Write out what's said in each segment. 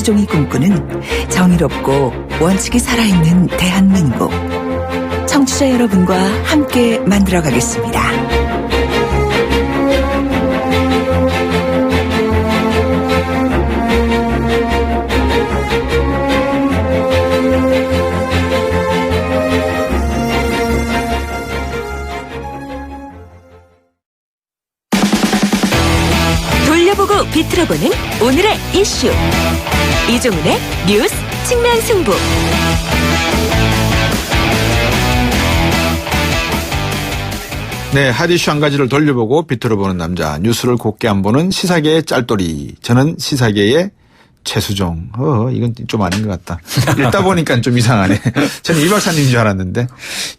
최수종이 꿈꾸는 정의롭고 원칙이 살아있는 대한민국. 청취자 여러분과 함께 만들어가겠습니다. 돌려보고 비틀어보는 오늘의 이슈. 이종훈의 뉴스 측면 승부. 네, 핫이슈 한 가지를 돌려보고 비틀어보는 남자, 뉴스를 곱게 안 보는 시사계의 짤돌이. 저는 시사계의 최수종. 이건 좀 아닌 것 같다. 읽다 보니까 좀 이상하네. 저는 이 박사님인 줄 알았는데.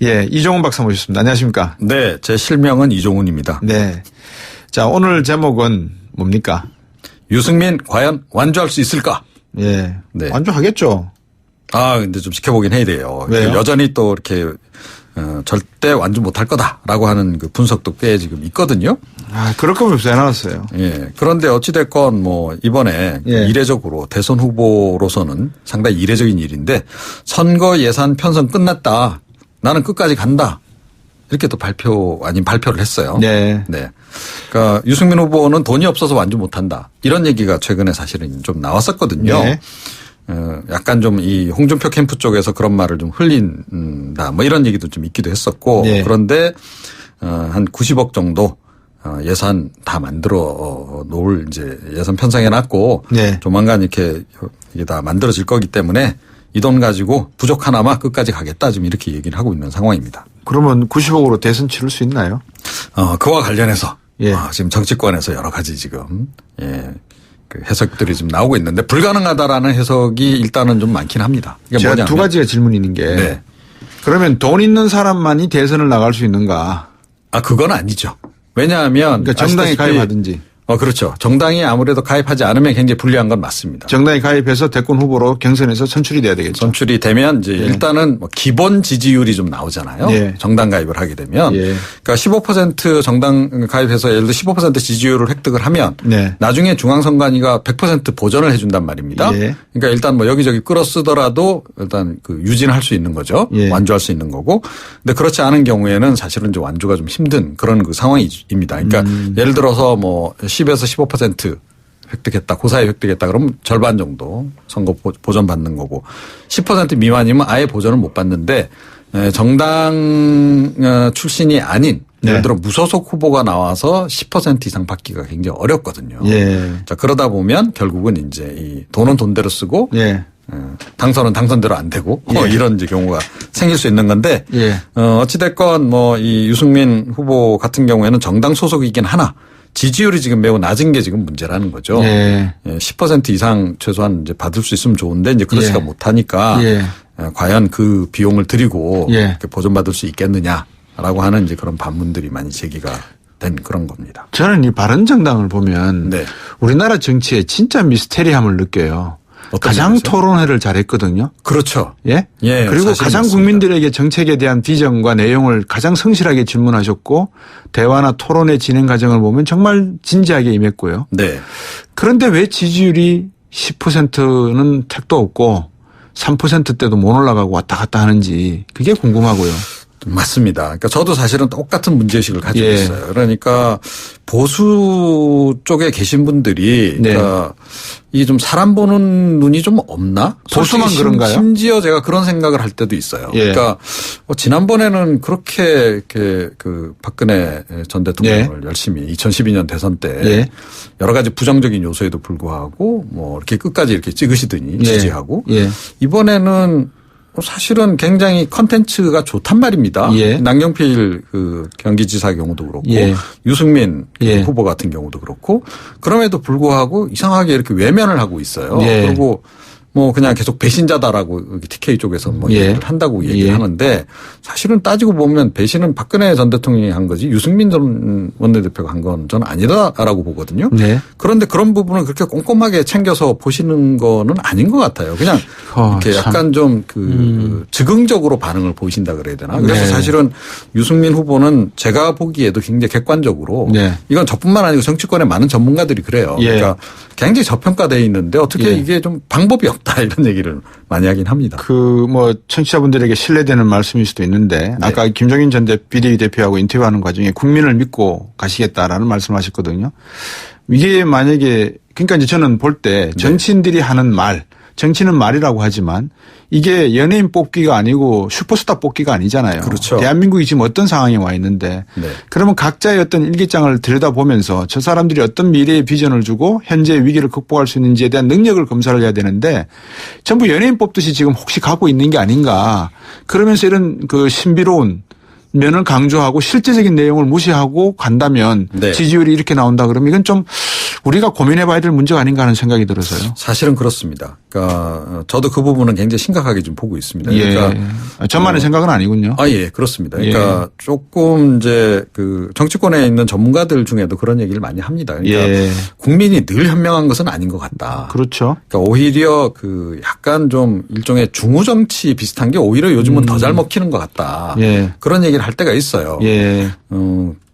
예, 이종훈 박사 모셨습니다. 안녕하십니까? 네, 제 실명은 이종훈입니다. 네. 자, 오늘 제목은 뭡니까? 유승민 과연 완주할 수 있을까? 예. 네. 완주하겠죠. 근데 좀 지켜보긴 해야 돼요. 왜요? 여전히 또 이렇게 절대 완주 못할 거다라고 하는 그 분석도 꽤 지금 있거든요. 그럴 거면 왜 나왔어요? 예. 그런데 어찌됐건 뭐 이번에 예. 이례적으로 대선 후보로서는 상당히 이례적인 일인데 선거 예산 편성 끝났다. 나는 끝까지 간다. 이렇게 또 발표 아닌 발표를 했어요. 네. 네. 그러니까 유승민 후보는 돈이 없어서 완주 못한다. 이런 얘기가 최근에 사실은 좀 나왔었거든요. 네. 약간 좀 이 홍준표 캠프 쪽에서 그런 말을 좀 흘린다. 뭐 이런 얘기도 좀 있기도 했었고. 네. 그런데 한 90억 정도 예산 다 만들어 놓을 이제 예산 편성해 놨고. 네. 조만간 이렇게 이게 다 만들어질 거기 때문에 이 돈 가지고 부족하나마 끝까지 가겠다. 지금 이렇게 얘기를 하고 있는 상황입니다. 그러면 90억으로 대선 치를 수 있나요? 그와 관련해서 예. 지금 정치권에서 여러 가지 지금 그 해석들이 좀 나오고 있는데 불가능하다라는 해석이 일단은 좀 많긴 합니다. 이게 제가 뭐냐면 두 가지가 질문이 있는 게. 네. 그러면 돈 있는 사람만이 대선을 나갈 수 있는가? 그건 아니죠. 왜냐하면 그러니까 정당에 아시다시피 가입하든지. 그렇죠. 정당이 아무래도 가입하지 않으면 굉장히 불리한 건 맞습니다. 정당에 가입해서 대권 후보로 경선에서 선출이 돼야 되겠죠. 선출이 되면 이제 예. 일단은 뭐 기본 지지율이 좀 나오잖아요. 예. 정당 가입을 하게 되면. 예. 그러니까 15% 정당 가입해서 예를 들어 15% 지지율을 획득을 하면 네. 나중에 중앙선관위가 100% 보전을 해 준단 말입니다. 예. 그러니까 일단 뭐 여기저기 끌어쓰더라도 일단 그 유진할 수 있는 거죠. 예. 완주할 수 있는 거고. 근데 그렇지 않은 경우에는 사실은 이제 완주가 좀 힘든 그런 그 상황입니다. 그러니까 예를 들어서 뭐 10에서 15% 획득했다. 고사에 획득했다. 그러면 절반 정도 선거 보전 받는 거고 10% 미만이면 아예 보전을 못 받는데 정당 출신이 아닌 예를 들어 무소속 후보가 나와서 10% 이상 받기가 굉장히 어렵거든요. 예. 자, 그러다 보면 결국은 이제 이 돈은 돈대로 쓰고 예. 당선은 당선대로 안 되고 예. 이런 이제 경우가 생길 수 있는 건데 예. 어찌됐건 뭐 이 유승민 후보 같은 경우에는 정당 소속이긴 하나 지지율이 지금 매우 낮은 게 지금 문제라는 거죠. 예. 10% 이상 최소한 이제 받을 수 있으면 좋은데 이제 그렇지가 예. 못하니까 예. 과연 그 비용을 들이고 예. 이렇게 보전받을 수 있겠느냐라고 하는 이제 그런 반문들이 많이 제기가 된 그런 겁니다. 저는 이 바른정당을 보면 네. 우리나라 정치에 진짜 미스테리함을 느껴요. 가장 면에서요? 토론회를 잘했거든요. 그렇죠. 예? 예, 그리고 사실은 가장 맞습니다. 국민들에게 정책에 대한 비전과 내용을 가장 성실하게 질문하셨고 대화나 토론의 진행 과정을 보면 정말 진지하게 임했고요. 네. 그런데 왜 지지율이 10%는 택도 없고 3%대도 못 올라가고 왔다 갔다 하는지 그게 궁금하고요. 맞습니다. 그러니까 저도 사실은 똑같은 문제의식을 가지고 예. 있어요. 그러니까 보수 쪽에 계신 분들이 네. 그러니까 이게 좀 사람 보는 눈이 좀 없나? 보수만 솔직히 그런가요? 심지어 제가 그런 생각을 할 때도 있어요. 예. 그러니까 지난번에는 그렇게 이렇게 그 박근혜 전 대통령을 열심히 2012년 대선 때 예. 여러 가지 부정적인 요소에도 불구하고 뭐 이렇게 끝까지 이렇게 찍으시더니 예. 지지하고 예. 이번에는 사실은 굉장히 컨텐츠가 좋단 말입니다. 예. 남경필 그 경기지사 경우도 그렇고 예. 유승민 예. 후보 같은 경우도 그렇고 그럼에도 불구하고 이상하게 이렇게 외면을 하고 있어요. 예. 그리고 뭐 그냥 계속 배신자다라고 TK 쪽에서 뭐 예. 얘기를 한다고 얘기를 예. 하는데 사실은 따지고 보면 배신은 박근혜 전 대통령이 한 거지 유승민 전 원내대표가 한 건 저는 아니다라고 보거든요. 네. 그런데 그런 부분을 그렇게 꼼꼼하게 챙겨서 보시는 거는 아닌 것 같아요. 그냥 이렇게 참. 약간 좀 즉흥적으로 반응을 보이신다 그래야 되나. 그래서 네. 사실은 유승민 후보는 제가 보기에도 굉장히 객관적으로 네. 이건 저뿐만 아니고 정치권의 많은 전문가들이 그래요. 예. 그러니까 굉장히 저평가되어 있는데 어떻게 예. 이게 좀 방법이 없다 이런 얘기를 많이 하긴 합니다. 청취자분들에게 신뢰되는 말씀일 수도 있는데 네. 아까 김종인 전 비대위대표하고 인터뷰하는 과정에 국민을 믿고 가시겠다라는 말씀하셨거든요. 이게 만약에 그러니까 이제 저는 볼 때 정치인들이 하는 말, 정치는 말이라고 하지만 이게 연예인 뽑기가 아니고 슈퍼스타 뽑기가 아니잖아요. 그렇죠. 대한민국이 지금 어떤 상황에 와 있는데 네. 그러면 각자의 어떤 일기장을 들여다보면서 저 사람들이 어떤 미래의 비전을 주고 현재 위기를 극복할 수 있는지에 대한 능력을 검사를 해야 되는데 전부 연예인 뽑듯이 지금 혹시 가고 있는 게 아닌가. 그러면서 이런 그 신비로운 면을 강조하고 실제적인 내용을 무시하고 간다면 네. 지지율이 이렇게 나온다 그러면 이건 좀 우리가 고민해 봐야 될 문제가 아닌가 하는 생각이 들어서요. 사실은 그렇습니다. 그러니까 저도 그 부분은 굉장히 심각하게 좀 보고 있습니다. 예. 그러니까 저만의 생각은 아니군요. 예, 그렇습니다. 그러니까 조금 이제 그 정치권에 있는 전문가들 중에도 그런 얘기를 많이 합니다. 그러니까 예. 국민이 늘 현명한 것은 아닌 것 같다. 그렇죠. 그러니까 오히려 그 약간 좀 일종의 중후 정치 비슷한 게 오히려 요즘은 더 잘 먹히는 것 같다. 예. 그런 얘기를 할 때가 있어요. 예.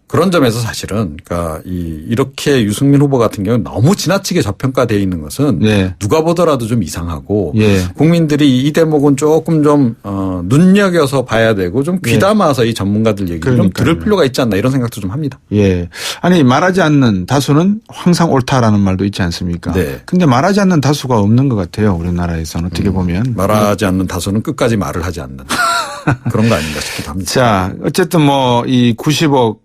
그런 점에서 사실은 그러니까 이렇게 유승민 후보 같은 경우는 너무 지나치게 저평가되어 있는 것은 예. 누가 보더라도 좀 이상하고 예. 국민들이 이 대목은 조금 좀 눈여겨서 봐야 되고 좀 귀담아서 이 전문가들 얘기를 좀 들을 필요가 있지 않나 이런 생각도 좀 합니다. 예. 아니 말하지 않는 다수는 항상 옳다라는 말도 있지 않습니까? 네. 근데 말하지 않는 다수가 없는 것 같아요. 우리나라에서는 어떻게 보면. 말하지 않는 다수는 끝까지 말을 하지 않는 그런 거 아닌가 싶기도 합니다. 자, 어쨌든 이 90억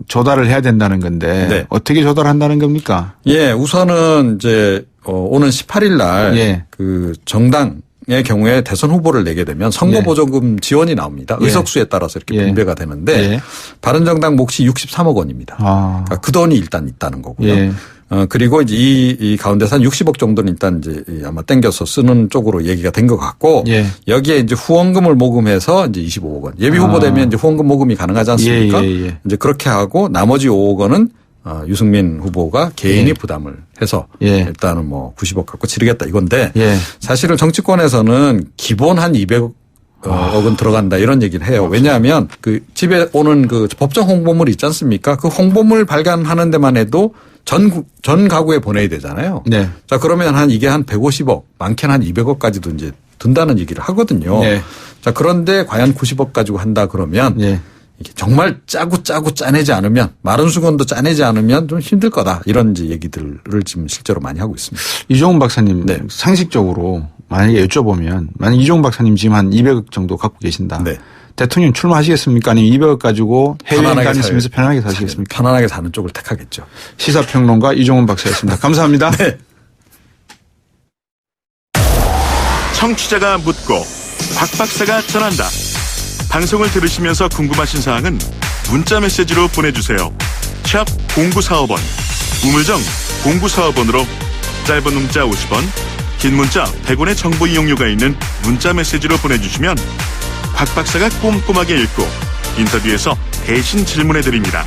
조달을 해야 된다는 건데 네. 어떻게 조달한다는 겁니까? 예, 우선은 이제 오는 18일 날 예. 그 정당의 경우에 대선 후보를 내게 되면 선거보조금 지원이 나옵니다. 예. 의석수에 따라서 이렇게 예. 분배가 되는데 예. 바른정당 몫이 63억 원입니다. 그러니까 그 돈이 일단 있다는 거고요. 예. 그리고 이제 이 가운데서 한 60억 정도는 일단 이제 아마 땡겨서 쓰는 쪽으로 얘기가 된 것 같고 예. 여기에 이제 후원금을 모금해서 이제 25억 원. 예비 후보 되면 이제 후원금 모금이 가능하지 않습니까? 예. 이제 그렇게 하고 나머지 5억 원은 유승민 후보가 개인이 부담을 해서 일단은 90억 갖고 치르겠다 이건데 사실은 정치권에서는 기본 한 200억 억은 들어간다 이런 얘기를 해요. 왜냐하면 그 집에 오는 그 법정 홍보물 있지 않습니까? 그 홍보물 발간하는 데만 해도 전 가구에 보내야 되잖아요. 네. 자, 그러면 이게 한 150억, 많게는 한 200억까지도 이제 든다는 얘기를 하거든요. 네. 자, 그런데 과연 90억 가지고 한다 그러면 이게 정말 짜고 짜내지 않으면 마른 수건도 짜내지 않으면 좀 힘들 거다 이런 이제 얘기들을 지금 실제로 많이 하고 있습니다. 이종훈 박사님 상식적으로 만약에 여쭤보면 만약 이종훈 박사님 지금 한 200억 정도 갖고 계신다. 대통령 출마하시겠습니까? 아니면 200억 가지고 해외여행 다니시면서 편안하게 사시겠습니까? 편안하게 사는 쪽을 택하겠죠. 시사평론가 이종훈 박사였습니다. 감사합니다. 네. 청취자가 묻고 박 박사가 전한다. 방송을 들으시면서 궁금하신 사항은 문자 메시지로 보내주세요. 샵 0945번 우물정 0945번으로 짧은 문자 50원 긴 문자 100원의 정보 이용료가 있는 문자 메시지로 보내주시면 박 박사가 꼼꼼하게 읽고 인터뷰에서 대신 질문해드립니다.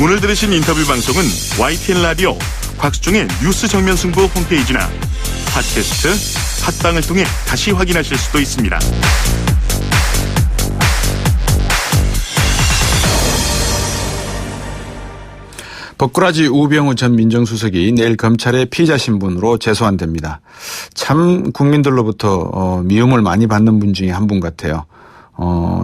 오늘 들으신 인터뷰 방송은 YTN 라디오 곽수종의 뉴스 정면 승부 홈페이지나 팟캐스트 팟빵을 통해 다시 확인하실 수도 있습니다. 법꾸라지 우병우 전 민정수석이 내일 검찰의 피의자 신분으로 재소환됩니다. 참 국민들로부터 미움을 많이 받는 분 중에 한 분 같아요.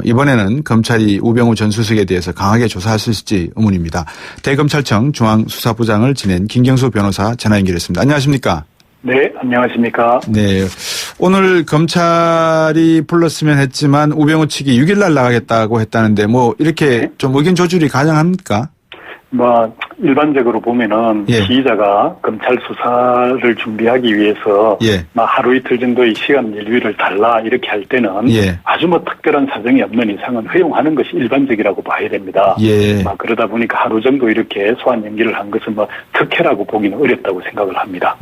이번에는 검찰이 우병우 전 수석에 대해서 강하게 조사할 수 있을지 의문입니다. 대검찰청 중앙수사부장을 지낸 김경수 변호사 전화 연결했습니다. 안녕하십니까? 네, 안녕하십니까? 네. 오늘 검찰이 불렀으면 했지만 우병우 측이 6일 날 나가겠다고 했다는데 이렇게 좀 의견 조절이 가능합니까? 일반적으로 보면은 피의자가 검찰 수사를 준비하기 위해서 하루 이틀 정도의 시간 여유를 달라 이렇게 할 때는 아주 특별한 사정이 없는 이상은 허용하는 것이 일반적이라고 봐야 됩니다. 그러다 보니까 하루 정도 이렇게 소환 연기를 한 것은 특혜라고 보기는 어렵다고 생각을 합니다.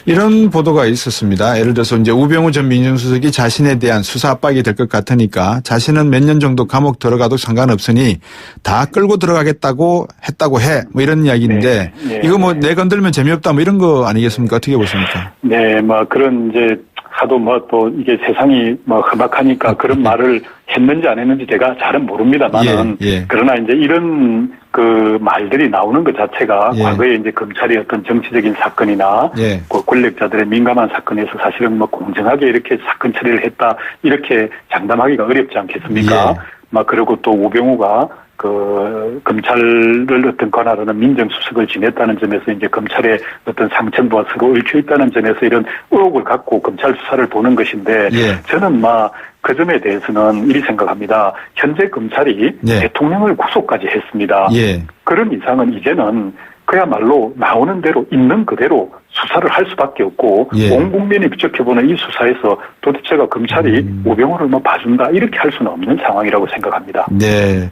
이런 보도가 있었습니다. 예를 들어서 이제 우병우 전 민정수석이 자신에 대한 수사 압박이 될 것 같으니까 자신은 몇 년 정도 감옥 들어가도 상관없으니 다 끌고 들어가겠다고 했다고 해. 이런 이야기인데 이거 내건들면 재미없다 이런 거 아니겠습니까? 어떻게 보십니까? 네, 그런 이제 하도 또 이게 세상이 험악하니까 그런 말을 했는지 안 했는지 제가 잘은 모릅니다만은 그러나 이제 이런 그 말들이 나오는 것 자체가 과거에 이제 검찰이 어떤 정치적인 사건이나 그 권력자들의 민감한 사건에서 사실은 뭐 공정하게 이렇게 사건 처리를 했다 이렇게 장담하기가 어렵지 않겠습니까? 막 그리고 또 우병우가 그 검찰을 어떤 관할하는 민정수석을 지냈다는 점에서 이제 검찰의 어떤 상층부와 서로 얽혀 있다는 점에서 이런 의혹을 갖고 검찰 수사를 보는 것인데 저는 그 점에 대해서는 이리 생각합니다. 현재 검찰이 대통령을 구속까지 했습니다. 그런 이상은 이제는 그야말로 나오는 대로 있는 그대로 수사를 할 수밖에 없고 온 국민이 지켜보는 이 수사에서 도대체가 검찰이 우병우를 봐준다 이렇게 할 수는 없는 상황이라고 생각합니다. 네.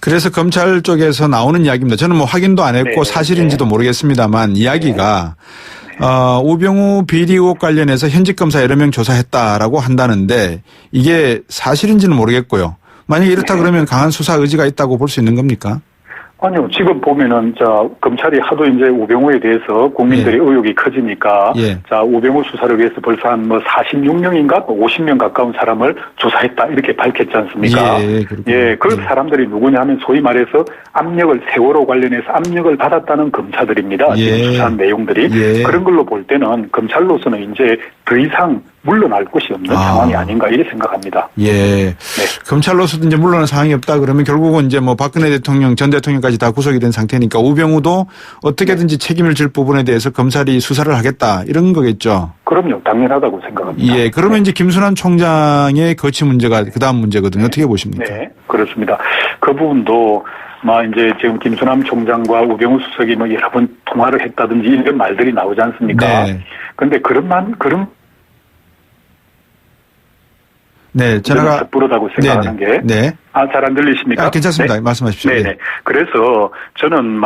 그래서 검찰 쪽에서 나오는 이야기입니다. 저는 확인도 안 했고 사실인지도 모르겠습니다만 이야기가 우병우 비리 의혹 관련해서 현직 검사 여러 명 조사했다라고 한다는데 이게 사실인지는 모르겠고요. 만약에 이렇다 그러면 강한 수사 의지가 있다고 볼 수 있는 겁니까? 아니요. 지금 보면은 검찰이 하도 이제 우병우에 대해서 국민들의 의혹이 커지니까 우병우 수사를 위해서 벌써 한 46명인가 50명 가까운 사람을 조사했다 이렇게 밝혔지 않습니까? 그 사람들이 누구냐면 소위 말해서 세월호 관련해서 압력을 받았다는 검사들입니다. 지금 수사한 내용들이. 그런 걸로 볼 때는 검찰로서는 이제 더 이상 물러날 곳이 없는 상황이 아닌가 이렇게 생각합니다. 검찰로서도 이제 물러날 상황이 없다 그러면 결국은 이제 박근혜 대통령 전 대통령까지 다 구속이 된 상태니까 우병우도 어떻게든지 책임을 질 부분에 대해서 검찰이 수사를 하겠다 이런 거겠죠. 그럼요. 당연하다고 생각합니다. 그러면 이제 김순환 총장의 거취 문제가 그다음 문제거든요. 어떻게 보십니까? 네, 그렇습니다. 그 부분도 이제 지금 김순환 총장과 우병우 수석이 여러 번 통화를 했다든지 이런 말들이 나오지 않습니까? 그런데 전화가 섣부르다고 생각하는 게. 잘 안 들리십니까? 괜찮습니다. 말씀하십시오. 그래서 저는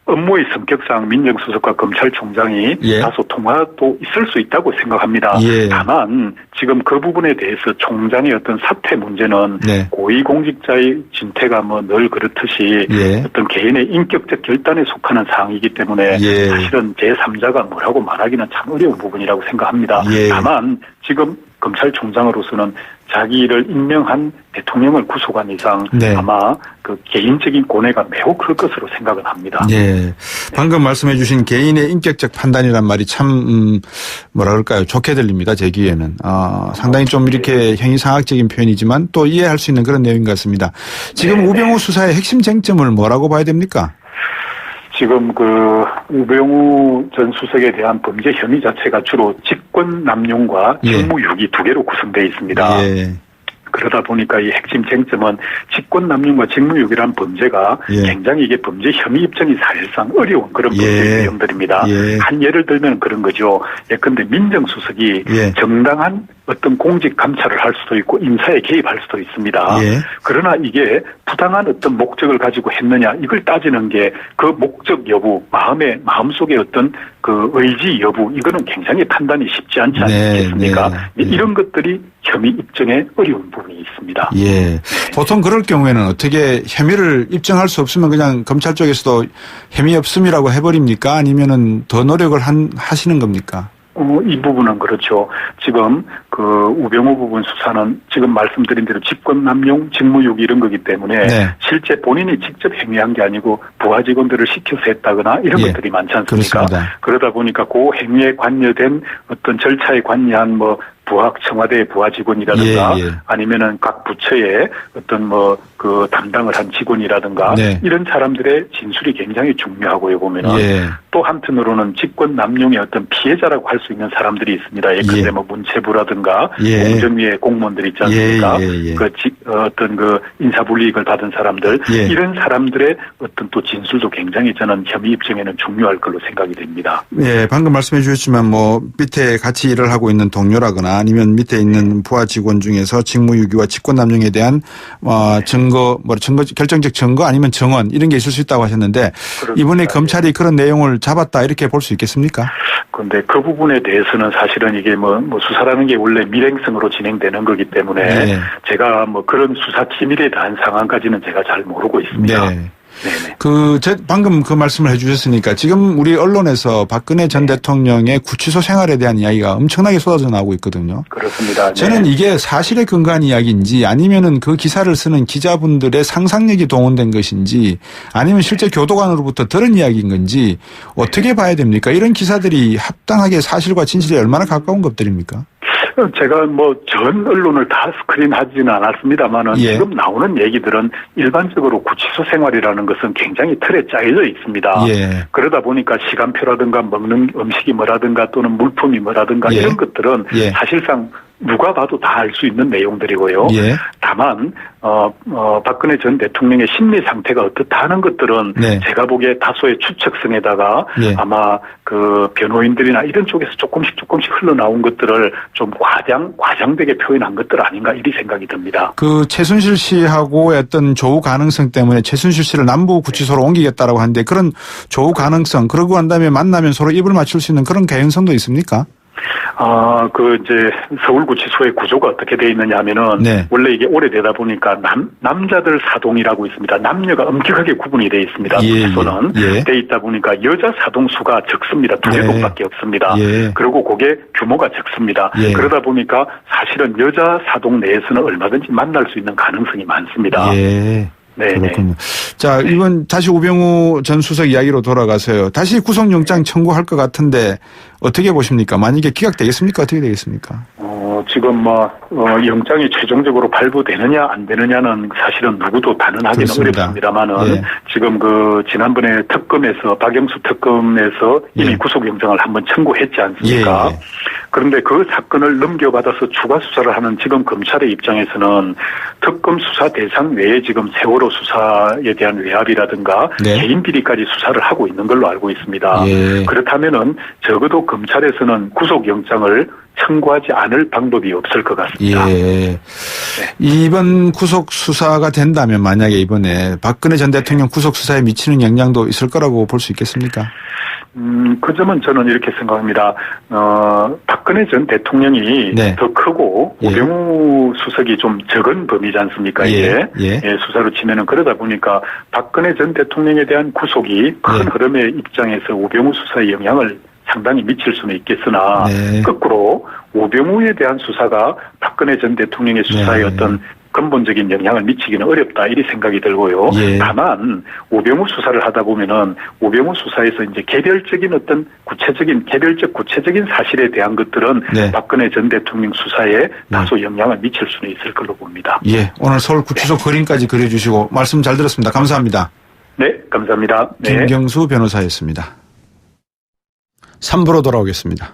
업무의 성격상 민정수석과 검찰총장이 다소 통화도 있을 수 있다고 생각합니다. 다만 지금 그 부분에 대해서 총장의 어떤 사퇴 문제는 고위공직자의 진퇴가 늘 그렇듯이 어떤 개인의 인격적 결단에 속하는 사항이기 때문에 사실은 제3자가 뭐라고 말하기는 참 어려운 부분이라고 생각합니다. 다만 지금 검찰총장으로서는 자기를 임명한 대통령을 구속한 이상 아마 그 개인적인 고뇌가 매우 클 것으로 생각은 합니다. 방금 말씀해 주신 개인의 인격적 판단이란 말이 참 뭐라 그럴까요? 좋게 들립니다. 제 귀에는. 상당히 좀 이렇게 형이상학적인 표현이지만 또 이해할 수 있는 그런 내용인 것 같습니다. 지금 우병우 수사의 핵심 쟁점을 뭐라고 봐야 됩니까? 지금 우병우 전 수석에 대한 범죄 혐의 자체가 주로 직권남용과 직무유기 두 개로 구성되어 있습니다. 그러다 보니까 이 핵심 쟁점은 직권남용과 직무유기라는 범죄가 굉장히 이게 범죄 혐의 입증이 사실상 어려운 그런 범죄 내용들입니다. 한 예를 들면 그런 거죠. 예컨대 민정수석이 정당한 어떤 공직 감찰을 할 수도 있고 인사에 개입할 수도 있습니다. 그러나 이게 부당한 어떤 목적을 가지고 했느냐 이걸 따지는 게 그 목적 여부, 마음속의 어떤 그 의지 여부 이거는 굉장히 판단이 쉽지 않지 않겠습니까? 이런 것들이 혐의 입증에 어려운 부분이 있습니다. 보통 그럴 경우에는 어떻게 혐의를 입증할 수 없으면 그냥 검찰 쪽에서도 혐의 없음이라고 해버립니까? 아니면은 더 노력을 하시는 겁니까? 이 부분은 그렇죠. 지금 우병우 부분 수사는 지금 말씀드린 대로 직권남용, 직무유기 이런 거기 때문에 실제 본인이 직접 행위한 게 아니고 부하 직원들을 시켜서 했다거나 이런 것들이 많지 않습니까? 그렇습니다. 그러다 보니까 그 행위에 관여된 어떤 절차에 관여한 청와대 부하 직원이라든가 아니면은 각 부처의 어떤 그 담당을 한 직원이라든가 이런 사람들의 진술이 굉장히 중요하고요 보면은 또 한편으로는 직권 남용의 어떤 피해자라고 할 수 있는 사람들이 있습니다. 예컨대 문체부라든가 공정위의 공무원들 있지 않습니까? 어떤 인사불이익을 받은 사람들 이런 사람들의 어떤 또 진술도 굉장히 저는 혐의 입증에는 중요할 걸로 생각이 됩니다. 방금 말씀해 주셨지만 밑에 같이 일을 하고 있는 동료라거나 아니면 밑에 있는 부하 직원 중에서 직무유기와 직권남용에 대한 결정적 증거 아니면 정언 이런 게 있을 수 있다고 하셨는데 이번에 검찰이 그런 내용을 잡았다 이렇게 볼 수 있겠습니까? 그런데 그 부분에 대해서는 사실은 이게 수사라는 게 원래 밀행성으로 진행되는 거기 때문에 제가 그런 수사 기밀에 대한 상황까지는 제가 잘 모르고 있습니다. 네네. 방금 그 말씀을 해주셨으니까 지금 우리 언론에서 박근혜 전 대통령의 구치소 생활에 대한 이야기가 엄청나게 쏟아져 나오고 있거든요. 그렇습니다. 저는 이게 사실에 근거한 이야기인지 아니면은 그 기사를 쓰는 기자분들의 상상력이 동원된 것인지 아니면 실제 교도관으로부터 들은 이야기인 건지 어떻게 봐야 됩니까? 이런 기사들이 합당하게 사실과 진실에 얼마나 가까운 것들입니까? 제가 전 언론을 다 스크린하지는 않았습니다만은 지금 나오는 얘기들은 일반적으로 구치소 생활이라는 것은 굉장히 틀에 짜여져 있습니다. 그러다 보니까 시간표라든가 먹는 음식이 뭐라든가 또는 물품이 뭐라든가 이런 것들은 사실상 누가 봐도 다 알 수 있는 내용들이고요. 다만 박근혜 전 대통령의 심리 상태가 어떻다 하는 것들은 제가 보기에 다소의 추측성에다가 아마 그 변호인들이나 이런 쪽에서 조금씩 흘러나온 것들을 좀 과장되게 표현한 것들 아닌가 이리 생각이 듭니다. 그 최순실 씨하고 어떤 조우 가능성 때문에 최순실 씨를 남부 구치소로 옮기겠다라고 하는데 그런 조우 가능성 그러고 한 다음에 만나면 서로 입을 맞출 수 있는 그런 개연성도 있습니까? 이제 서울구치소의 구조가 어떻게 되어 있느냐 하면은 원래 이게 오래되다 보니까 남자들 사동이라고 있습니다. 남녀가 엄격하게 구분이 되어 있습니다. 구치소는 되어 있다 보니까 여자 사동수가 적습니다. 2개밖에 없습니다. 그리고 그게 규모가 적습니다. 그러다 보니까 사실은 여자 사동 내에서는 얼마든지 만날 수 있는 가능성이 많습니다. 그렇군요. 자, 이번 다시 우병우 전 수석 이야기로 돌아가서요. 다시 구속영장 청구할 것 같은데 어떻게 보십니까? 만약에 기각되겠습니까? 어떻게 되겠습니까? 지금 영장이 최종적으로 발부되느냐 안 되느냐는 사실은 누구도 단언하기는 어렵습니다만은 지금 지난번에 특검에서 박영수 특검에서 이미 구속영장을 한번 청구했지 않습니까? 그런데 그 사건을 넘겨받아서 추가 수사를 하는 지금 검찰의 입장에서는 특검 수사 대상 외에 지금 세월호 수사에 대한 외압이라든가 개인 비리까지 수사를 하고 있는 걸로 알고 있습니다. 그렇다면은 적어도 검찰에서는 구속영장을 청구하지 않을 방법이 없을 것 같습니다. 이번 구속 수사가 된다면 만약에 이번에 박근혜 전 대통령 구속 수사에 미치는 영향도 있을 거라고 볼 수 있겠습니까? 그 점은 저는 이렇게 생각합니다. 박근혜 전 대통령이 더 크고 우병우 수석이 좀 적은 범위지 않습니까? 이게 수사로 치면은 그러다 보니까 박근혜 전 대통령에 대한 구속이 큰 흐름의 입장에서 우병우 수사에 영향을 상당히 미칠 수는 있겠으나 거꾸로 우병우에 대한 수사가 박근혜 전 대통령의 수사에 어떤 근본적인 영향을 미치기는 어렵다 이리 생각이 들고요. 다만 우병우 수사를 하다 보면은 우병우 수사에서 이제 개별적인 어떤 구체적인 사실에 대한 것들은 박근혜 전 대통령 수사에 다소 영향을 미칠 수는 있을 걸로 봅니다. 오늘 서울구치소 그림까지 그려주시고 말씀 잘 들었습니다. 감사합니다. 네, 감사합니다. 김경수 변호사였습니다. 3부로 돌아오겠습니다.